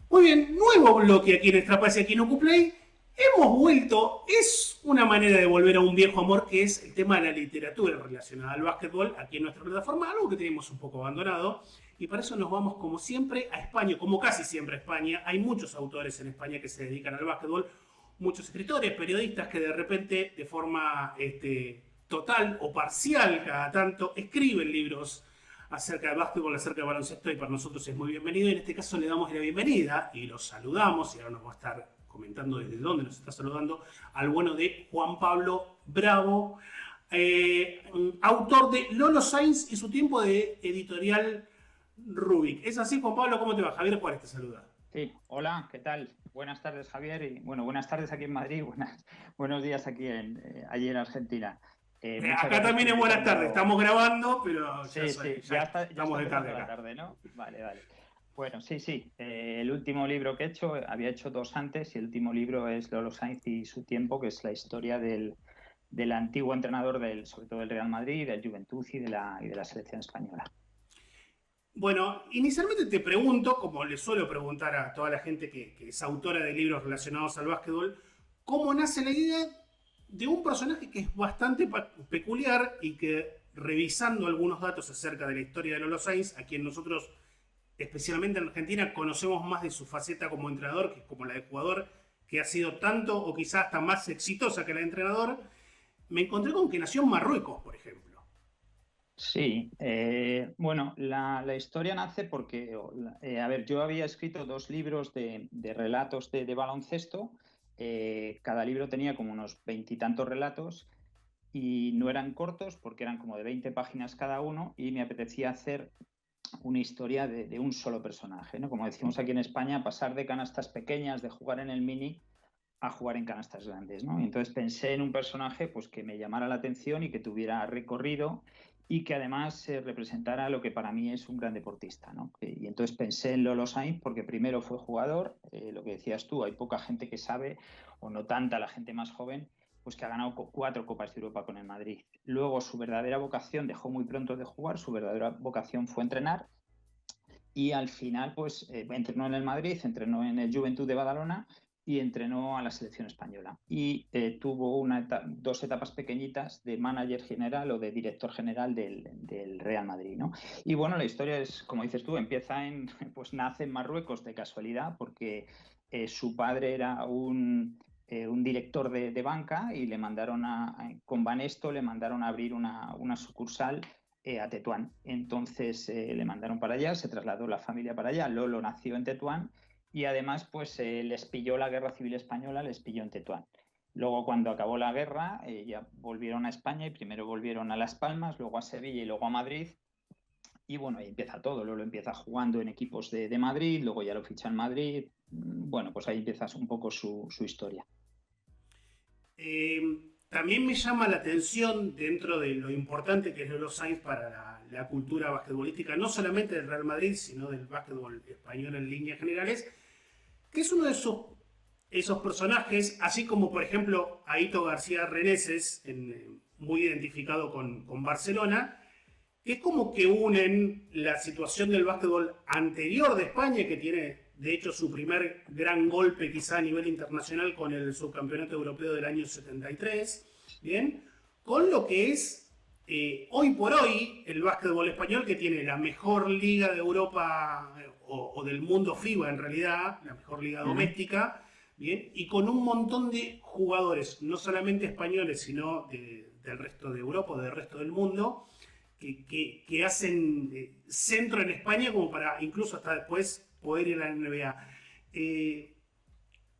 Muy bien, nuevo bloque aquí en Extra Pase, aquí en Ocuplay. Hemos vuelto, es una manera de volver a un viejo amor que es el tema de la literatura relacionada al básquetbol aquí en nuestra plataforma, algo que teníamos un poco abandonado. Y para eso nos vamos, como siempre, a España, como casi siempre a España. Hay muchos autores en España que se dedican al básquetbol, muchos escritores, periodistas que de repente, de forma total o parcial cada tanto, escriben libros acerca del básquetbol, acerca del baloncesto, y para nosotros es muy bienvenido. Y en este caso le damos la bienvenida y los saludamos, y ahora nos va a estar comentando desde dónde nos está saludando, al bueno de Juan Pablo Bravo, autor de Lolo Sainz y su tiempo de editorial Rubik. ¿Es así, Juan Pablo? ¿Cómo te va? Javier Juárez te saluda. Sí, hola, ¿qué tal? Buenas tardes, Javier, y bueno, buenas tardes aquí en Madrid, buenos días aquí allí en Argentina. Muchas Acá gracias por también es buenas tardes, invitarme. estamos grabando, pero ya, Sí, sí, ya ya estamos está de tarde empezando la acá. tarde, ¿no? Vale, vale. Bueno, sí, sí. El último libro que he hecho, había hecho dos antes, y el último libro es Lolo Sainz y su tiempo, que es la historia del antiguo entrenador sobre todo del Real Madrid, del Juventud y de la selección española. Bueno, inicialmente te pregunto, como le suelo preguntar a toda la gente que es autora de libros relacionados al básquetbol, ¿cómo nace la idea de un personaje que es bastante peculiar y que, revisando algunos datos acerca de la historia de Lolo Sainz, a quien nosotros, especialmente en Argentina, conocemos más de su faceta como entrenador que como la de jugador, que ha sido tanto o quizás hasta más exitosa que la de entrenador, me encontré con que nació en Marruecos, por ejemplo. Sí, bueno, la historia nace porque, a ver, yo había escrito dos libros de relatos de baloncesto. Cada libro tenía como unos veintitantos relatos y no eran cortos porque eran como de 20 páginas cada uno, y me apetecía hacer una historia de un solo personaje, ¿no? Como decimos aquí en España, pasar de canastas pequeñas, de jugar en el mini, a jugar en canastas grandes, ¿no? Y entonces pensé en un personaje pues que me llamara la atención y que tuviera recorrido y que además representara lo que para mí es un gran deportista, ¿no? Y entonces pensé en Lolo Sainz porque primero fue jugador, lo que decías tú, hay poca gente que sabe, o no tanta la gente más joven, pues que ha ganado cuatro Copas de Europa con el Madrid. Luego su verdadera vocación, dejó muy pronto de jugar, su verdadera vocación fue entrenar, y al final pues entrenó en el Madrid, entrenó en el Juventud de Badalona y entrenó a la selección española. Y tuvo dos etapas pequeñitas de manager general o de director general del Real Madrid, ¿no? Y bueno, la historia es, como dices tú, pues nace en Marruecos de casualidad, porque su padre era un director de banca, y le mandaron con Banesto le mandaron a abrir una sucursal a Tetuán. Entonces le mandaron para allá, se trasladó la familia para allá. Lolo nació en Tetuán y además pues les pilló la Guerra Civil Española, les pilló en Tetuán. Luego, cuando acabó la guerra, ya volvieron a España, y primero volvieron a Las Palmas, luego a Sevilla y luego a Madrid. Y bueno, ahí empieza todo. Lolo empieza jugando en equipos de Madrid, luego ya lo ficha en Madrid. Bueno, pues ahí empieza un poco su historia. También me llama la atención, dentro de lo importante que es Lolo Sainz para la cultura basquetbolística, no solamente del Real Madrid, sino del básquetbol español en líneas generales, que es uno de esos personajes, así como por ejemplo Aito García Reneses, muy identificado con Barcelona, que es como que unen la situación del básquetbol anterior de España, que tiene de hecho su primer gran golpe quizá a nivel internacional con el subcampeonato europeo del año 73, ¿bien? Con lo que es hoy por hoy el básquetbol español, que tiene la mejor liga de Europa o del mundo FIBA en realidad, la mejor liga Uh -huh. doméstica, ¿bien? Y con un montón de jugadores, no solamente españoles, sino del resto de Europa o del resto del mundo, que hacen centro en España como para incluso hasta después poder ir a la NBA.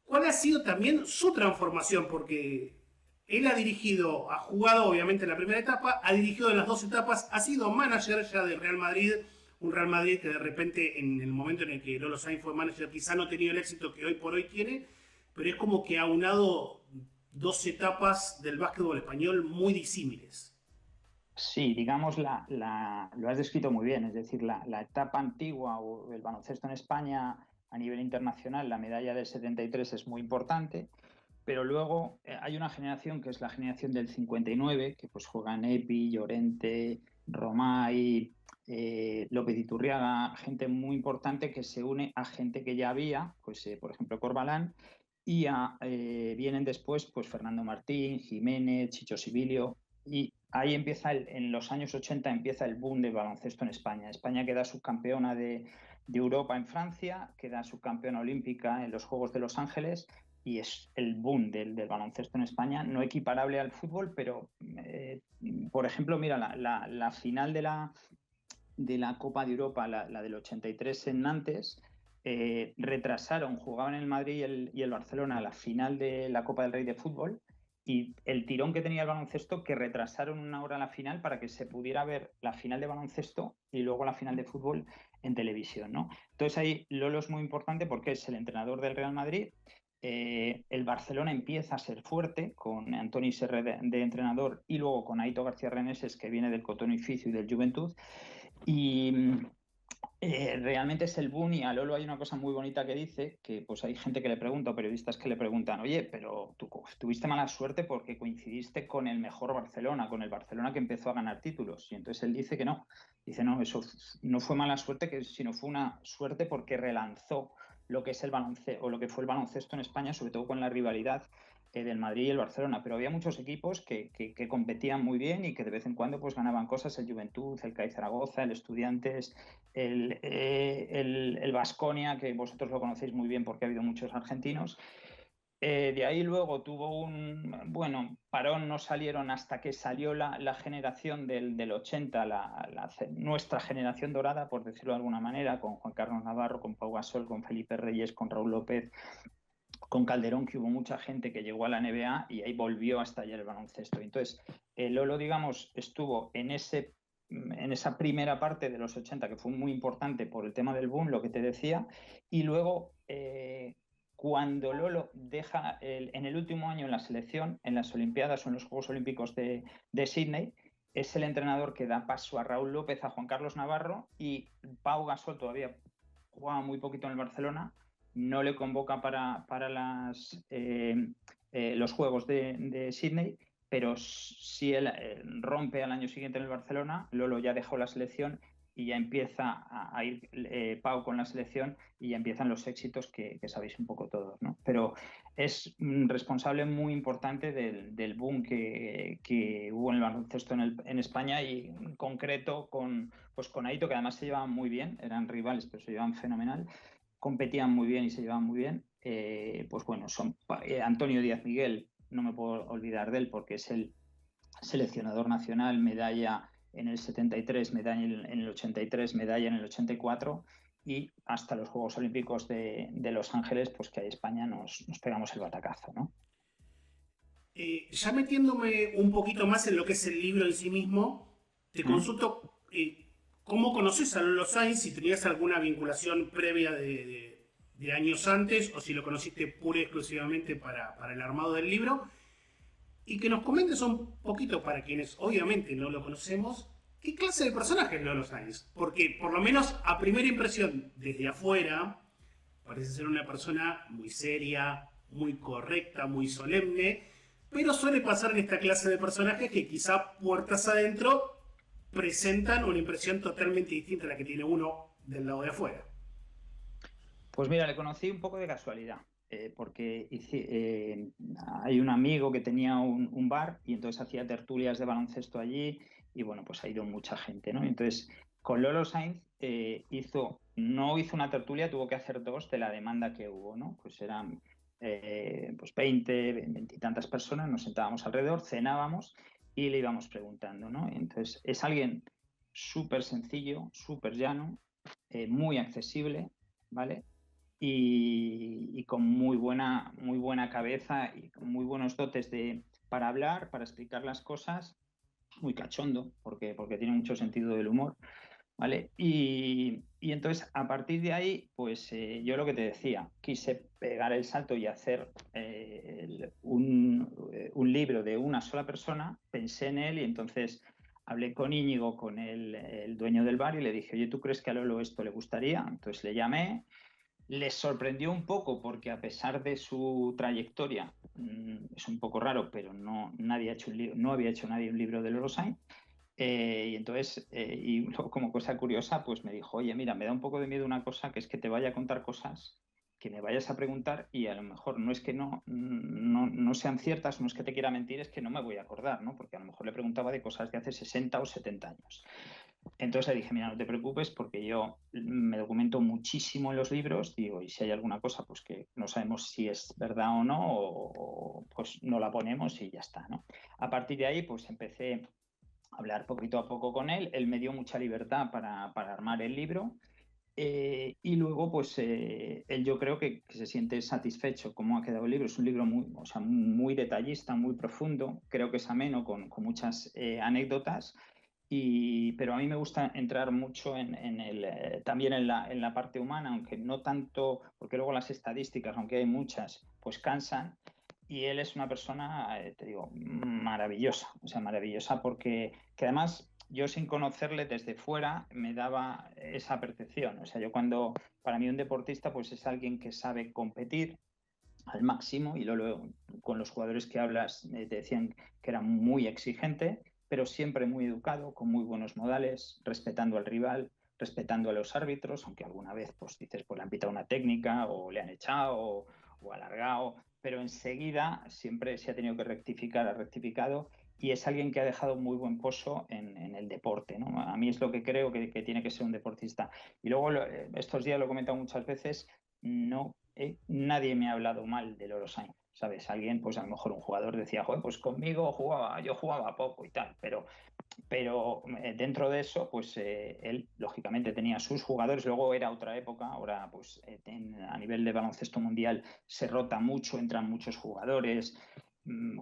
¿Cuál ha sido también su transformación? Porque él ha dirigido, ha jugado obviamente en la primera etapa, ha dirigido en las dos etapas, ha sido manager ya del Real Madrid, un Real Madrid que de repente en el momento en el que Lolo Sainz fue manager quizá no ha tenido el éxito que hoy por hoy tiene, pero es como que ha unado dos etapas del básquetbol español muy disímiles. Sí, digamos, lo has descrito muy bien. Es decir, la etapa antigua o el baloncesto en España a nivel internacional, la medalla del 73 es muy importante, pero luego hay una generación que es la generación del 59, que pues juegan Epi, Llorente, Romay, López Iturriaga, gente muy importante que se une a gente que ya había, pues por ejemplo Corbalán, y vienen después pues Fernando Martín, Jiménez, Chicho Sibilio, y ahí empieza, en los años 80 empieza el boom del baloncesto en España. España queda subcampeona de Europa en Francia, queda subcampeona olímpica en los Juegos de Los Ángeles, y es el boom del baloncesto en España, no equiparable al fútbol, pero por ejemplo, mira, la final de la Copa de Europa, la del 83 en Nantes, retrasaron, jugaban el Madrid y el Barcelona la final de la Copa del Rey de fútbol, y el tirón que tenía el baloncesto, que retrasaron una hora la final para que se pudiera ver la final de baloncesto y luego la final de fútbol en televisión, ¿no? Entonces ahí Lolo es muy importante porque es el entrenador del Real Madrid. El Barcelona empieza a ser fuerte con Antoni Serra de entrenador, y luego con Aito García Reneses, que viene del Cotonou Ifizu y del Juventud, y realmente es el boom. Y a Lolo hay una cosa muy bonita que dice, que pues hay gente que le pregunta, o periodistas que le preguntan, oye, pero tú tuviste mala suerte porque coincidiste con el mejor Barcelona, con el Barcelona que empezó a ganar títulos. Y entonces él dice que no, eso no fue mala suerte, sino fue una suerte porque relanzó lo que es el baloncesto, o lo que fue el baloncesto en España, sobre todo con la rivalidad del Madrid y el Barcelona, pero había muchos equipos que competían muy bien y que de vez en cuando pues ganaban cosas, el Juventud, el CAI Zaragoza, el Estudiantes, el Baskonia, que vosotros lo conocéis muy bien porque ha habido muchos argentinos. De ahí luego tuvo un parón, no salieron hasta que salió la generación del 80, nuestra generación dorada, por decirlo de alguna manera, con Juan Carlos Navarro, con Pau Gasol, con Felipe Reyes, con Raúl López, con Calderón, que hubo mucha gente que llegó a la NBA y ahí volvió a estallar el baloncesto. Entonces, Lolo, digamos, estuvo en esa primera parte de los 80, que fue muy importante por el tema del boom, lo que te decía, y luego cuando Lolo deja en el último año en la selección, en las Olimpiadas o en los Juegos Olímpicos de Sydney, es el entrenador que da paso a Raúl López, a Juan Carlos Navarro, y Pau Gasol todavía jugaba muy poquito en el Barcelona, no le convoca para los Juegos de Sydney, pero si él rompe al año siguiente en el Barcelona, Lolo ya dejó la selección y ya empieza a ir Pau con la selección, y ya empiezan los éxitos que sabéis un poco todos, ¿no? Pero es responsable muy importante del boom que hubo en el baloncesto en España, y en concreto con Aito, que además se llevaban muy bien, eran rivales pero se llevaban fenomenal, competían muy bien y se llevaban muy bien. Pues bueno, son Antonio Díaz Miguel, no me puedo olvidar de él porque es el seleccionador nacional, medalla en el 73, medalla en el 83, medalla en el 84, y hasta los Juegos Olímpicos de Los Ángeles, pues que ahí España nos pegamos el batacazo, ¿no? Ya metiéndome un poquito más en lo que es el libro en sí mismo, te consulto cómo conoces a Lolo Sainz, si tenías alguna vinculación previa de años antes, o si lo conociste pura y exclusivamente para el armado del libro, y que nos comentes un poquito, para quienes obviamente no lo conocemos, qué clase de personaje es Lolo Sainz. Porque por lo menos a primera impresión, desde afuera, parece ser una persona muy seria, muy correcta, muy solemne, pero suele pasar en esta clase de personajes que quizá puertas adentro presentan una impresión totalmente distinta a la que tiene uno del lado de afuera. Pues mira, le conocí un poco de casualidad, porque hay un amigo que tenía un bar, y entonces hacía tertulias de baloncesto allí, y bueno, pues ha ido mucha gente, ¿no? Entonces, con Lolo Sainz no hizo una tertulia, tuvo que hacer dos de la demanda que hubo, ¿no? Pues eran pues 20 y tantas personas, nos sentábamos alrededor, cenábamos y le íbamos preguntando, ¿no? Entonces, es alguien súper sencillo, súper llano, muy accesible, ¿vale? Y con muy buena cabeza y con muy buenos dotes para hablar, para explicar las cosas, muy cachondo, porque tiene mucho sentido del humor, ¿vale? Y entonces, a partir de ahí, pues yo lo que te decía, quise pegar el salto y hacer un libro de una sola persona, pensé en él, y entonces hablé con Íñigo, con el dueño del bar, y le dije, oye, ¿tú crees que a Lolo esto le gustaría? Entonces le llamé. Les sorprendió un poco porque, a pesar de su trayectoria, es un poco raro, pero no había hecho nadie un libro de Lolo Sainz. Y entonces, y luego como cosa curiosa, pues me dijo, oye, mira, me da un poco de miedo una cosa, que es que te vaya a contar cosas que me vayas a preguntar y a lo mejor no es que no sean ciertas, no es que te quiera mentir, es que no me voy a acordar, ¿no? Porque a lo mejor le preguntaba de cosas de hace 60 o 70 años. Entonces le dije, mira, no te preocupes porque yo me documento muchísimo en los libros, digo, y si hay alguna cosa pues que no sabemos si es verdad o no, pues no la ponemos y ya está, ¿no? A partir de ahí pues empecé a hablar poquito a poco con él, él me dio mucha libertad para armar el libro. Y luego, pues él yo creo que se siente satisfecho cómo ha quedado el libro. Es un libro muy, o sea, muy detallista, muy profundo. Creo que es ameno, con muchas anécdotas. Pero a mí me gusta entrar mucho también en la parte humana, aunque no tanto, porque luego las estadísticas, aunque hay muchas, pues cansan. Y él es una persona, te digo, maravillosa, o sea, maravillosa porque que además yo sin conocerle desde fuera me daba esa percepción. O sea, yo para mí un deportista pues es alguien que sabe competir al máximo y luego con los jugadores que hablas te decían que era muy exigente, pero siempre muy educado, con muy buenos modales, respetando al rival, respetando a los árbitros, aunque alguna vez pues dices pues le han pitado una técnica o le han echado o alargado, pero enseguida siempre se ha tenido que rectificar, ha rectificado y es alguien que ha dejado muy buen pozo en el deporte, ¿no? A mí es lo que creo que tiene que ser un deportista. Y luego estos días lo he comentado muchas veces, no, nadie me ha hablado mal de Loro Sainz, ¿sabes? Alguien, pues a lo mejor un jugador decía, joder, pues conmigo yo jugaba poco y tal, pero dentro de eso, pues él lógicamente tenía sus jugadores, luego era otra época, ahora pues a nivel de baloncesto mundial se rota mucho, entran muchos jugadores,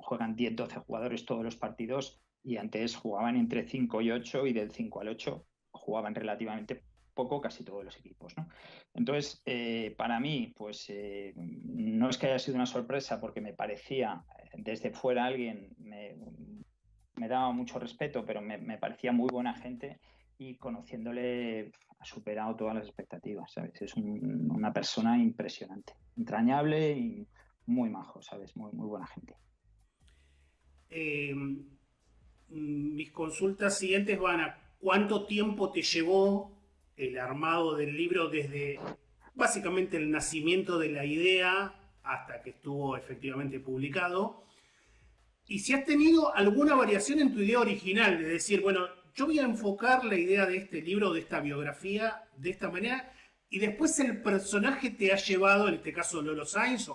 juegan 10, 12 jugadores todos los partidos y antes jugaban entre 5 y 8 y del 5 al 8 jugaban relativamente poco casi todos los equipos, ¿no? Entonces, para mí, pues no es que haya sido una sorpresa porque me parecía desde fuera alguien, me daba mucho respeto, pero me parecía muy buena gente y conociéndole ha superado todas las expectativas, ¿sabes? Es una persona impresionante, entrañable y muy majo, ¿sabes? Muy, muy buena gente. Eh, Mis consultas siguientes van a cuánto tiempo te llevó el armado del libro desde básicamente el nacimiento de la idea hasta que estuvo efectivamente publicado. Y si has tenido alguna variación en tu idea original, de decir, bueno, yo voy a enfocar la idea de este libro, de esta biografía, de esta manera, y después el personaje te ha llevado, en este caso Lolo Sainz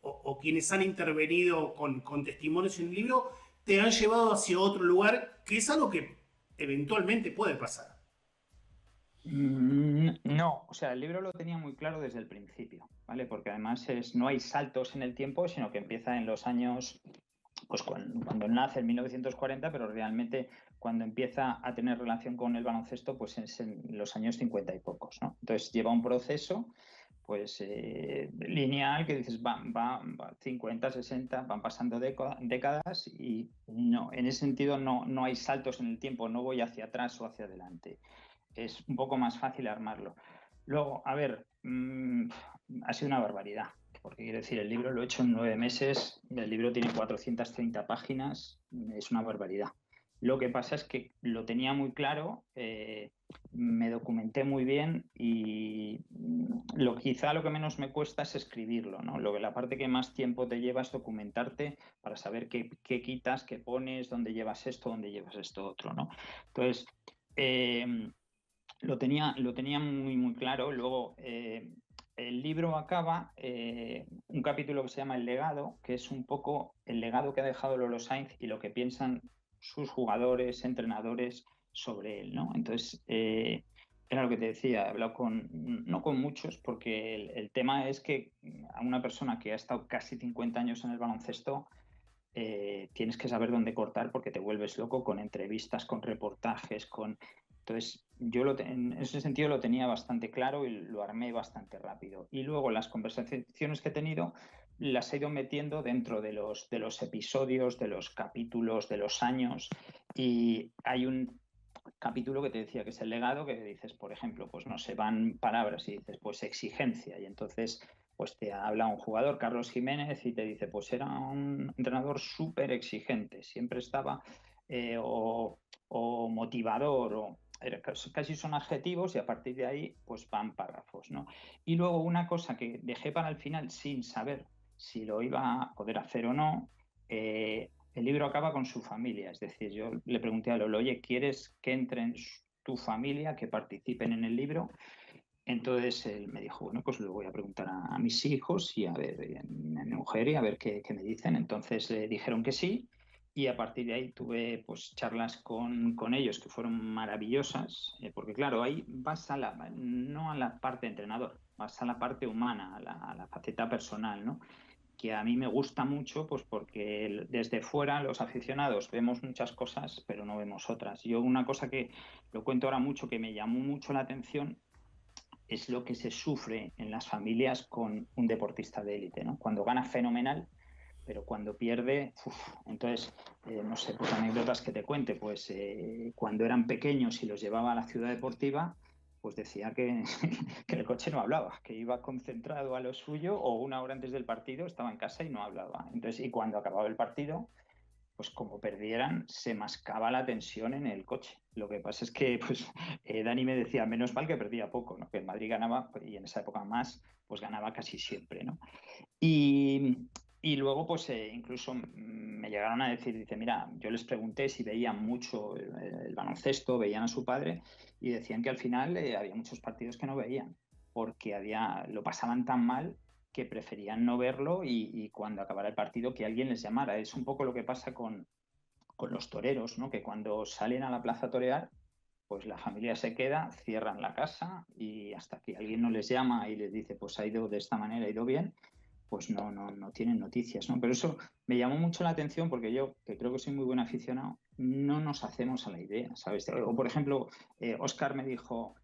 o quienes han intervenido con testimonios en el libro, te han llevado hacia otro lugar, que es algo que eventualmente puede pasar. No, o sea, el libro lo tenía muy claro desde el principio, ¿vale? Porque además no hay saltos en el tiempo, sino que empieza en los años, pues cuando él nace en 1940, pero realmente cuando empieza a tener relación con el baloncesto, pues es en los años 50 y pocos, ¿no? Entonces lleva un proceso, pues lineal, que dices, va 50, 60, van pasando décadas y no, en ese sentido no hay saltos en el tiempo, no voy hacia atrás o hacia adelante, es un poco más fácil armarlo. Luego, a ver, ha sido una barbaridad, porque quiero decir, el libro lo he hecho en 9 meses, el libro tiene 430 páginas, es una barbaridad. Lo que pasa es que lo tenía muy claro, me documenté muy bien y quizá lo que menos me cuesta es escribirlo, ¿no? La parte que más tiempo te lleva es documentarte para saber qué quitas, qué pones, dónde llevas esto otro, ¿no? Entonces, eh, lo tenía muy, muy claro. Luego, el libro acaba un capítulo que se llama El legado, que es un poco el legado que ha dejado Lolo Sainz y lo que piensan sus jugadores, entrenadores sobre él, ¿no? Entonces, era lo que te decía, he hablado no con muchos, porque el tema es que a una persona que ha estado casi 50 años en el baloncesto, tienes que saber dónde cortar porque te vuelves loco con entrevistas, con reportajes, Entonces, en ese sentido lo tenía bastante claro y lo armé bastante rápido. Y luego las conversaciones que he tenido las he ido metiendo dentro de los episodios, de los capítulos, de los años. Y hay un capítulo que te decía que es el legado, que dices, por ejemplo, pues no se van palabras y dices, pues exigencia. Y entonces pues te habla un jugador, Carlos Jiménez, y te dice, pues era un entrenador súper exigente, siempre estaba o motivador, casi son adjetivos y a partir de ahí pues van párrafos, ¿no? Y luego una cosa que dejé para el final sin saber si lo iba a poder hacer o no, el libro acaba con su familia, es decir, yo le pregunté a Lolo, oye, ¿quieres que entren tu familia, que participen en el libro? Entonces él me dijo, bueno, pues lo voy a preguntar a mis hijos y a ver, a mi mujer y a ver qué me dicen. Entonces le dijeron que sí y a partir de ahí tuve pues charlas con ellos que fueron maravillosas, porque claro, ahí vas no a la parte de entrenador, vas a la parte humana, a la faceta personal, ¿no? Que a mí me gusta mucho, pues porque desde fuera los aficionados vemos muchas cosas, pero no vemos otras. Yo una cosa que lo cuento ahora mucho, que me llamó mucho la atención, es lo que se sufre en las familias con un deportista de élite, ¿no? Cuando gana fenomenal, pero cuando pierde, entonces, no sé, pues anécdotas que te cuente, pues cuando eran pequeños y los llevaba a la ciudad deportiva, pues decía que el coche no hablaba, que iba concentrado a lo suyo o una hora antes del partido estaba en casa y no hablaba. Entonces, y cuando acababa el partido, pues como perdieran, se mascaba la tensión en el coche. Lo que pasa es que pues, Dani me decía, menos mal que perdía poco, ¿no? Que el Madrid ganaba, y en esa época más, pues ganaba casi siempre, ¿no? Y, y luego, pues incluso me llegaron a decir, dice, mira, yo les pregunté si veían mucho el baloncesto, veían a su padre, y decían que al final había muchos partidos que no veían, porque lo pasaban tan mal que preferían no verlo y cuando acabara el partido que alguien les llamara. Es un poco lo que pasa con los toreros, ¿no? Que cuando salen a la plaza a torear, pues la familia se queda, cierran la casa y hasta que alguien no les llama y les dice, pues ha ido de esta manera, ha ido bien, pues no tienen noticias, ¿no? Pero eso me llamó mucho la atención porque yo, que creo que soy muy buen aficionado, no nos hacemos a la idea, ¿sabes? O, por ejemplo, Óscar me dijo,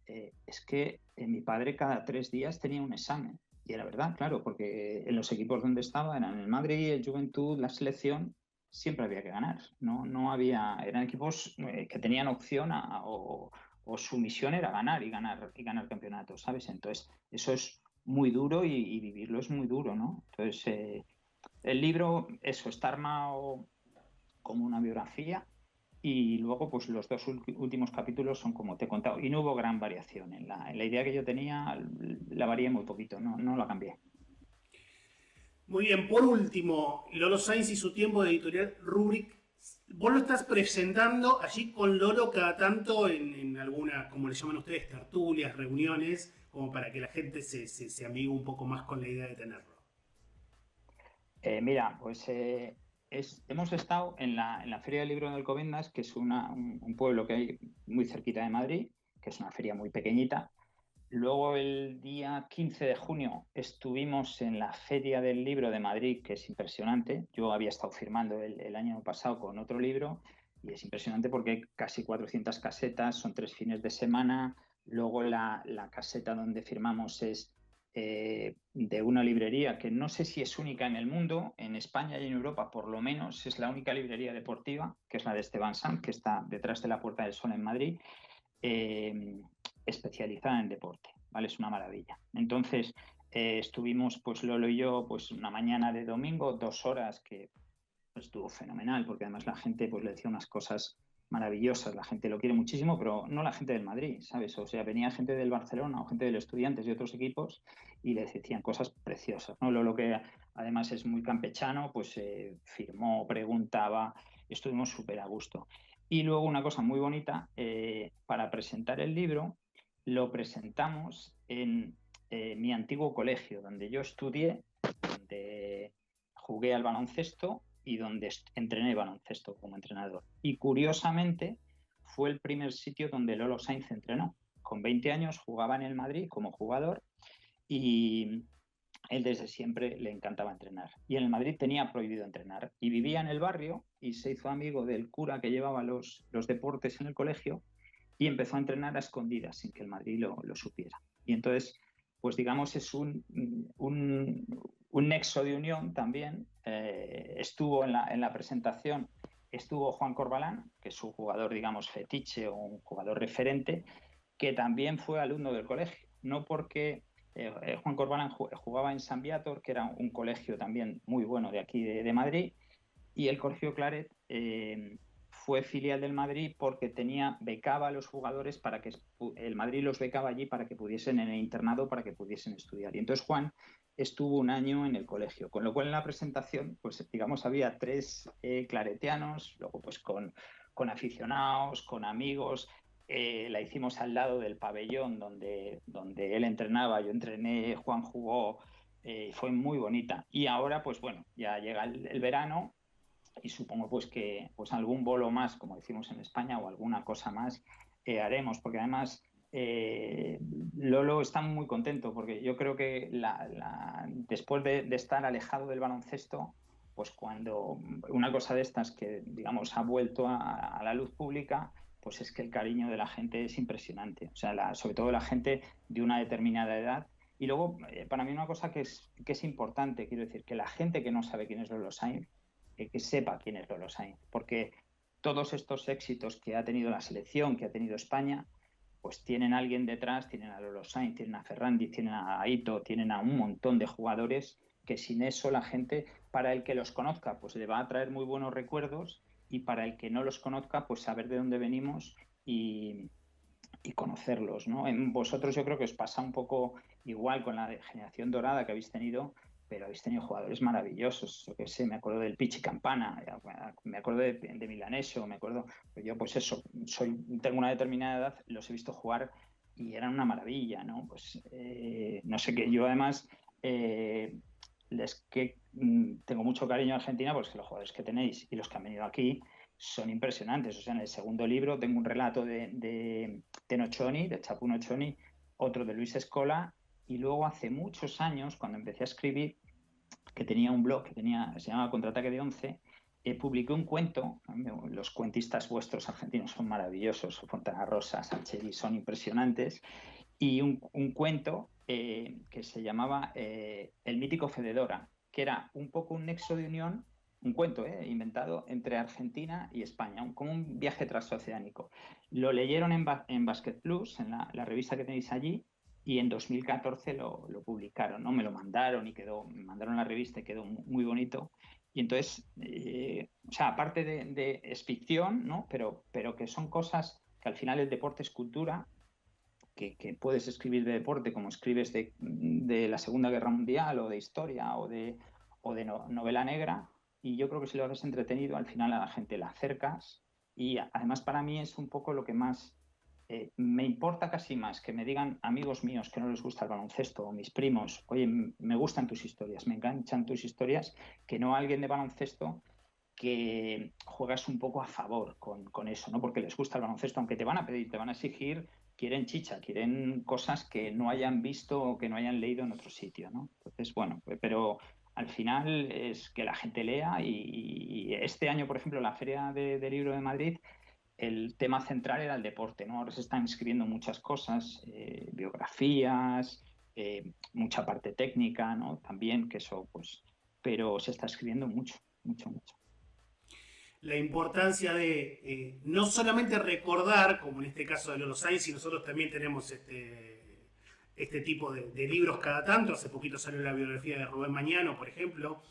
es que mi padre cada 3 días tenía un examen. Y era verdad, claro, porque en los equipos donde estaba, eran el Madrid, el Juventud, la selección, siempre había que ganar. No había, eran equipos que tenían opción o su misión era ganar y ganar campeonatos, ¿sabes? Entonces, eso es muy duro y vivirlo es muy duro, ¿no? Entonces, el libro, eso, está armado como una biografía y luego, pues los dos últimos capítulos son como te he contado. Y no hubo gran variación. En la idea que yo tenía, la varié muy poquito, no la cambié. Muy bien, por último, Lolo Sainz y su tiempo de editorial Rubrik. Vos lo estás presentando allí con Lolo cada tanto en alguna, como le llaman ustedes, tertulias, reuniones, como para que la gente se amigue un poco más con la idea de tenerlo. Mira, pues hemos estado en la Feria del Libro de Alcobendas, que es un pueblo que hay muy cerquita de Madrid, que es una feria muy pequeñita. Luego el día 15 de junio estuvimos en la Feria del Libro de Madrid, que es impresionante. Yo había estado firmando el año pasado con otro libro y es impresionante porque hay casi 400 casetas, son 3 fines de semana. Luego la caseta donde firmamos es de una librería que no sé si es única en el mundo, en España y en Europa por lo menos es la única librería deportiva, que es la de Esteban Sanz, que está detrás de la Puerta del Sol en Madrid. Eh, Especializada en deporte, ¿vale? Es una maravilla. Entonces, estuvimos, pues Lolo y yo, pues una mañana de domingo, 2 horas, que pues, estuvo fenomenal, porque además la gente pues le decía unas cosas maravillosas, la gente lo quiere muchísimo, pero no la gente del Madrid, ¿sabes? O sea, venía gente del Barcelona o gente de los Estudiantes y otros equipos y le decían cosas preciosas, ¿no? Lo que además es muy campechano, pues firmó, preguntaba, estuvimos súper a gusto. Y luego una cosa muy bonita, para presentar el libro, lo presentamos en mi antiguo colegio, donde yo estudié, donde jugué al baloncesto y donde entrené baloncesto como entrenador. Y curiosamente fue el primer sitio donde Lolo Sainz entrenó. Con 20 años jugaba en el Madrid como jugador y él desde siempre le encantaba entrenar. Y en el Madrid tenía prohibido entrenar. Y vivía en el barrio y se hizo amigo del cura que llevaba los deportes en el colegio y empezó a entrenar a escondidas sin que el Madrid lo supiera. Y entonces, pues digamos, es un nexo de unión también. Estuvo en la presentación, estuvo Juan Corbalán, que es un jugador, digamos, fetiche o un jugador referente, que también fue alumno del colegio. No porque Juan Corbalán jugaba en San Viator, que era un colegio también muy bueno de aquí de Madrid, y el Colegio Claret fue filial del Madrid porque becaba a los jugadores para que el Madrid los becaba allí para que pudiesen en el internado, para que pudiesen estudiar. Y entonces Juan estuvo un año en el colegio, con lo cual en la presentación, pues digamos, había 3 claretianos, luego pues con aficionados, con amigos. La hicimos al lado del pabellón donde él entrenaba, yo entrené, Juan jugó, fue muy bonita. Y ahora, pues bueno, ya llega el verano y supongo pues que pues algún bolo más, como decimos en España, o alguna cosa más haremos, porque además Lolo está muy contento, porque yo creo que después de estar alejado del baloncesto, pues cuando una cosa de estas que, digamos, ha vuelto a la luz pública, pues es que el cariño de la gente es impresionante. O sea, sobre todo la gente de una determinada edad. Y luego, para mí una cosa que es importante, quiero decir, que la gente que no sabe quién es Lolo Sainz, que sepa quién es Lolo Sainz, porque todos estos éxitos que ha tenido la selección, que ha tenido España, pues tienen a alguien detrás, tienen a Lolo Sainz, tienen a Ferrandi, tienen a Aito, tienen a un montón de jugadores que sin eso la gente, para el que los conozca, pues le va a traer muy buenos recuerdos, y para el que no los conozca, pues saber de dónde venimos y conocerlos, ¿no? En vosotros yo creo que os pasa un poco igual con la generación dorada que habéis tenido, pero habéis tenido jugadores maravillosos. Yo qué sé, me acuerdo del Pichi Campana, me acuerdo de Milanesio, me acuerdo, pues yo pues eso, tengo una determinada edad, los he visto jugar y eran una maravilla, ¿no? Pues no sé qué, yo además tengo mucho cariño a Argentina, pues que los jugadores que tenéis y los que han venido aquí son impresionantes. O sea, en el segundo libro tengo un relato de Nocioni, de Chapu Nocioni, otro de Luis Escola, y luego hace muchos años, cuando empecé a escribir, que tenía un blog se llamaba Contraataque de 11, publiqué un cuento. Los cuentistas vuestros argentinos son maravillosos, Fontana Rosa, Sacheri, son impresionantes, y un cuento que se llamaba El mítico Fededora, que era un poco un nexo de unión, un cuento inventado entre Argentina y España, como un viaje transoceánico. Lo leyeron en Basket Plus, en la revista que tenéis allí, y en 2014 lo publicaron, ¿no? Me lo mandaron me mandaron la revista y quedó muy bonito. Y entonces, o sea, aparte es ficción, ¿no? Pero que son cosas que al final el deporte es cultura, que puedes escribir de deporte como escribes de la Segunda Guerra Mundial o de historia o de novela negra, y yo creo que si lo haces entretenido, al final a la gente la acercas, y además para mí es un poco lo que más me importa, casi más que me digan amigos míos que no les gusta el baloncesto, o mis primos, oye, me gustan tus historias, me enganchan tus historias, que no alguien de baloncesto que juegas un poco a favor con eso, ¿no? Porque les gusta el baloncesto, aunque te van a pedir, te van a exigir, quieren chicha, quieren cosas que no hayan visto o que no hayan leído en otro sitio, ¿no? Entonces, bueno, pero al final es que la gente lea, y este año, por ejemplo, la Feria de Libro de Madrid, el tema central era el deporte, ¿no? Ahora se están escribiendo muchas cosas, biografías, mucha parte técnica, ¿no? También, que eso, pues, pero se está escribiendo mucho, mucho, mucho. La importancia de no solamente recordar, como en este caso de Lolo Sainz, y nosotros también tenemos este tipo de libros cada tanto. Hace poquito salió la biografía de Rubén Mañano, por ejemplo,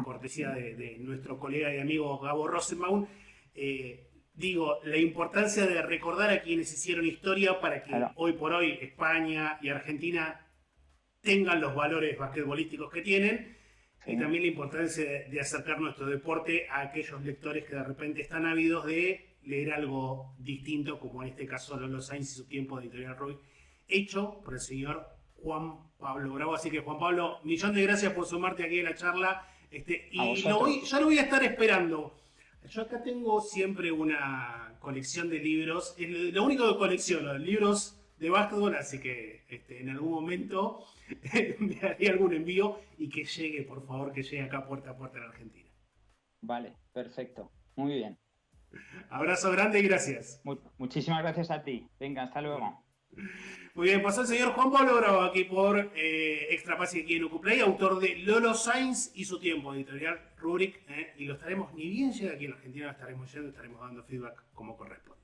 cortesía de nuestro colega y amigo Gabo Rosenbaum. Digo, la importancia de recordar a quienes hicieron historia para que hoy por hoy España y Argentina tengan los valores basquetbolísticos que tienen. Y también la importancia de acercar nuestro deporte a aquellos lectores que de repente están ávidos de leer algo distinto, como en este caso Lolo Sainz y su tiempo de Editorial Roy, hecho por el señor Juan Pablo Bravo. Así que, Juan Pablo, millón de gracias por sumarte aquí a la charla. Ya lo voy a estar esperando. Yo acá tengo siempre una colección de libros. Es lo único que colecciono, libros de básquetbol, así que en algún momento me haría algún envío y que llegue, por favor, que llegue acá puerta a puerta en Argentina. Vale, perfecto. Muy bien. Abrazo grande y gracias. Muchísimas gracias a ti. Venga, hasta luego. Muy bien, pasó el señor Juan Pablo Bravo aquí por Extra Pase aquí en Ucuplay, autor de Lolo Sainz y su tiempo, editorial Rubric, y lo estaremos, ni bien llega aquí en Argentina, lo estaremos yendo, estaremos dando feedback como corresponde.